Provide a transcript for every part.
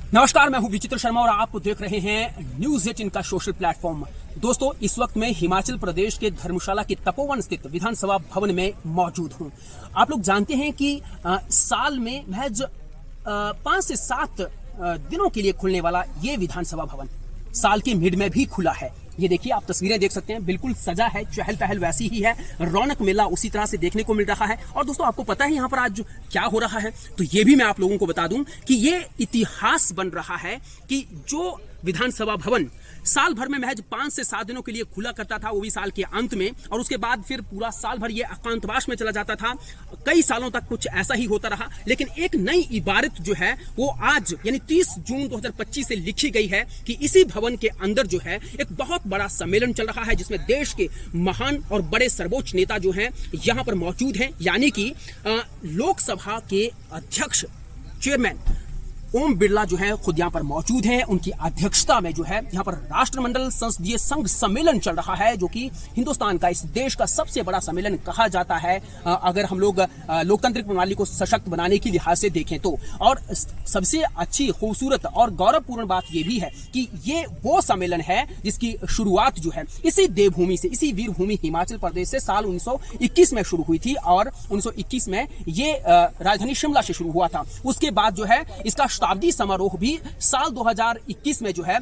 नमस्कार, मैं हूं विचित्र शर्मा और आप देख रहे हैं न्यूज 18 का सोशल प्लेटफॉर्म। दोस्तों, इस वक्त मैं हिमाचल प्रदेश के धर्मशाला के तपोवन स्थित विधानसभा भवन में मौजूद हूं। आप लोग जानते हैं कि साल में महज 5 से 7 दिनों के लिए खुलने वाला ये विधानसभा भवन साल के मिड में भी खुला है। ये देखिए, आप तस्वीरें देख सकते हैं, बिल्कुल सजा है, चहल पहल वैसी ही है, रौनक मेला उसी तरह से देखने को मिल रहा है। और दोस्तों, आपको पता है यहाँ पर आज क्या हो रहा है, तो ये भी मैं आप लोगों को बता दूं कि ये इतिहास बन रहा है कि जो विधानसभा भवन साल भर में महज 5 से 7 दिनों के लिए खुला करता था, वो भी साल के अंत में, और उसके बाद फिर पूरा साल भर ये एकांतवास में चला जाता था। कई सालों तक कुछ ऐसा ही होता रहा, लेकिन एक नई इबारत जो है वो आज यानी 30 जून 2025 से लिखी गई है कि इसी भवन के अंदर जो है एक बहुत बड़ा सम्मेलन चल रहा है, जिसमें देश के महान और बड़े सर्वोच्च नेता जो हैं यहाँ पर मौजूद हैं। यानी कि लोकसभा के अध्यक्ष चेयरमैन ओम बिरला जो है खुद यहाँ पर मौजूद हैं। उनकी अध्यक्षता में जो है यहाँ पर राष्ट्रमंडल संसदीय संघ सम्मेलन चल रहा है, जो कि हिंदुस्तान का, इस देश का सबसे बड़ा सम्मेलन कहा जाता है अगर हम लोग लोकतांत्रिक प्रणाली को सशक्त बनाने की लिहाज से देखें तो। और सबसे अच्छी, खूबसूरत और गौरवपूर्ण बात यह भी है कि ये वो सम्मेलन है जिसकी शुरुआत जो है इसी देवभूमि से, इसी वीरभूमि हिमाचल प्रदेश से साल 1921 में शुरू हुई थी। और 1921 में ये राजधानी शिमला से शुरू हुआ था। उसके बाद जो है इसका शताब्दी समारोह भी साल 2021 में जो है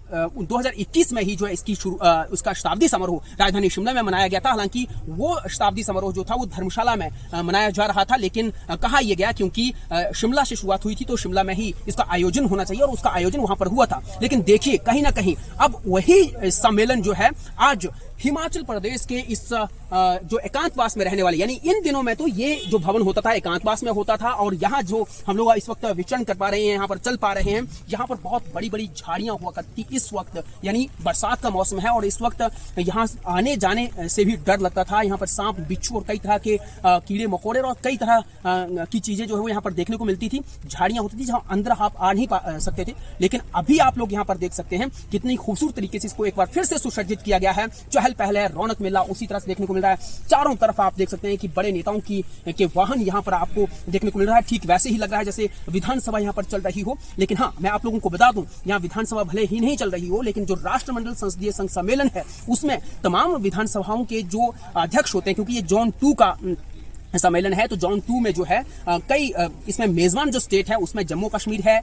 2021 में ही जो है इसकी उसका शताब्दी समारोह राजधानी शिमला में मनाया गया था। हालांकि वो शताब्दी समारोह जो था वो धर्मशाला में मनाया जा रहा था, लेकिन कहा यह गया क्योंकि शिमला से शुरुआत हुई थी तो शिमला में ही इसका आयोजन होना चाहिए, और उसका आयोजन वहां पर हुआ था। लेकिन देखिए, कहीं ना कहीं अब वही सम्मेलन जो है आज हिमाचल प्रदेश के इस जो एकांतवास में रहने वाले, यानी इन दिनों में तो ये जो भवन होता था एकांतवास में होता था, और यहाँ जो हम लोग इस वक्त विचरण कर पा रहे हैं, यहाँ पर चल पा रहे हैं, यहाँ पर बहुत बड़ी बड़ी झाड़ियां हुआ करती इस वक्त, यानी बरसात का मौसम है और इस वक्त यहाँ आने जाने से भी डर लगता था। यहाँ पर सांप, बिच्छू और कई तरह के कीड़े मकोड़े और कई तरह की चीजें जो है वो यहाँ पर देखने को मिलती थी। झाड़ियां होती थी जहाँ अंदर आप आ नहीं सकते थे, लेकिन अभी आप लोग यहाँ पर देख सकते हैं कितनी खूबसूरत तरीके से इसको एक बार फिर से सुसज्जित किया गया है। चहल पहल है, रौनक मेला उसी तरह से देखने को मिल रहा है। चारों तरफ आप देख सकते हैं कि बड़े नेताओं के वाहन यहाँ पर आपको देखने को मिल रहा है। ठीक वैसे ही लग रहा है जैसे विधानसभा यहाँ पर चल रही हो। लेकिन हाँ, मैं आप लोगों को बता दूं, यहाँ विधानसभा भले ही नहीं चल रही हो, लेकिन जो राष्ट्रमंडल संसदीय संघ सम्मेलन है उसमें तमाम विधानसभाओं के जो अध्यक्ष होते हैं, क्योंकि ये जोन 2 का सम्मेलन है, तो जोन 2 में जो है कई इसमें मेजबान जो स्टेट है उसमें जम्मू कश्मीर है,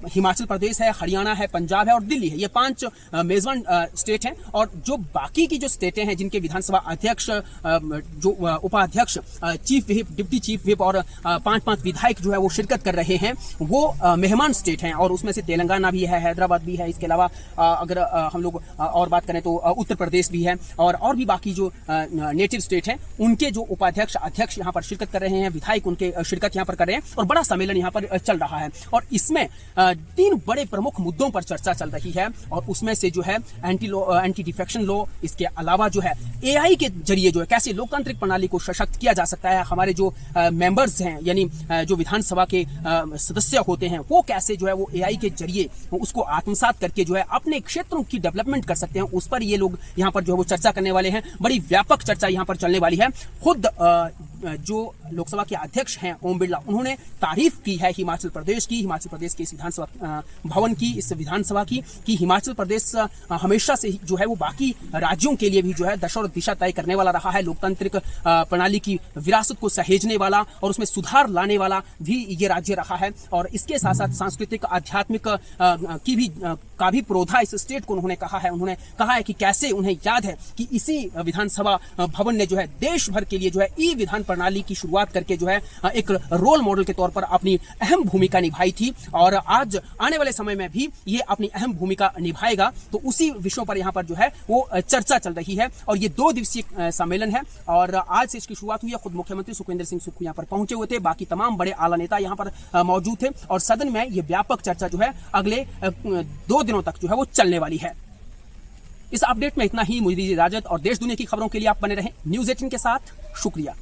हिमाचल प्रदेश है, हरियाणा है, पंजाब है और दिल्ली है। ये 5 मेजबान स्टेट हैं। और जो बाकी की जो स्टेटें हैं जिनके विधानसभा अध्यक्ष, जो उपाध्यक्ष, chief whip, deputy chief whip और 5-5 विधायक जो है वो शिरकत कर रहे हैं, वो मेहमान स्टेट हैं। और उसमें से तेलंगाना भी है, हैदराबाद भी है। इसके अलावा अगर हम लोग और बात करें तो उत्तर प्रदेश भी है, और भी बाकी जो नेटिव स्टेट हैं उनके जो उपाध्यक्ष, अध्यक्ष यहाँ पर शिरकत कर रहे हैं, विधायक उनके शिरकत यहाँ पर कर रहे हैं, और बड़ा सम्मेलन यहाँ पर चल रहा है। और इसमें 3 बड़े प्रमुख मुद्दों पर चर्चा चल रही है, और उसमें से जो है एंटी डिफेक्शन लॉ, इसके अलावा जो है एआई के जरिए जो है कैसे लोकतांत्रिक प्रणाली को सशक्त किया जा सकता है, हमारे जो मेंबर्स हैं यानी जो विधानसभा के सदस्य होते हैं वो कैसे जो है वो एआई के जरिए उसको आत्मसात करके जो है अपने क्षेत्रों की डेवलपमेंट कर सकते हैं, उस पर ये लोग यहाँ पर जो है वो चर्चा करने वाले हैं। बड़ी व्यापक चर्चा यहाँ पर चलने वाली है। खुद जो लोकसभा के अध्यक्ष हैं ओम बिरला, उन्होंने तारीफ की है हिमाचल प्रदेश की, हिमाचल प्रदेश के इस विधानसभा भवन की, इस विधानसभा की, कि हिमाचल प्रदेश हमेशा से जो है वो बाकी राज्यों के लिए भी जो है दशा और दिशा तय करने वाला रहा है, लोकतांत्रिक प्रणाली की विरासत को सहेजने वाला और उसमें सुधार लाने वाला भी ये राज्य रहा है। और इसके साथ साथ सांस्कृतिक, आध्यात्मिक का भी प्रोधा इस स्टेट को उन्होंने कहा है। उन्होंने कहा है कि कैसे उन्हें याद है कि इसी विधानसभा भवन ने जो है देश भर के लिए जो है ई विधान प्रणाली की शुरुआत करके जो है एक रोल मॉडल के तौर पर अपनी अहम भूमिका निभाई थी, और आज आने वाले समय में भी ये अपनी अहम भूमिका निभाएगा। तो उसी विषयों पर यहाँ पर जो है वो चर्चा चल रही है। और ये 2 दिवसीय सम्मेलन है और आज से इसकी शुरुआत हुई है। खुद मुख्यमंत्री सुखविंदर सिंह सुक्खू यहाँ पर पहुंचे हुए थे, बाकी तमाम बड़े आला नेता यहाँ पर मौजूद थे, और सदन में ये व्यापक चर्चा जो है अगले 2 दिनों तक जो है वो चलने वाली है। इस अपडेट में इतना ही। मुझे दीजिए इजाजत, और देश दुनिया की खबरों के लिए आप बने रहें न्यूज 18 के साथ। शुक्रिया।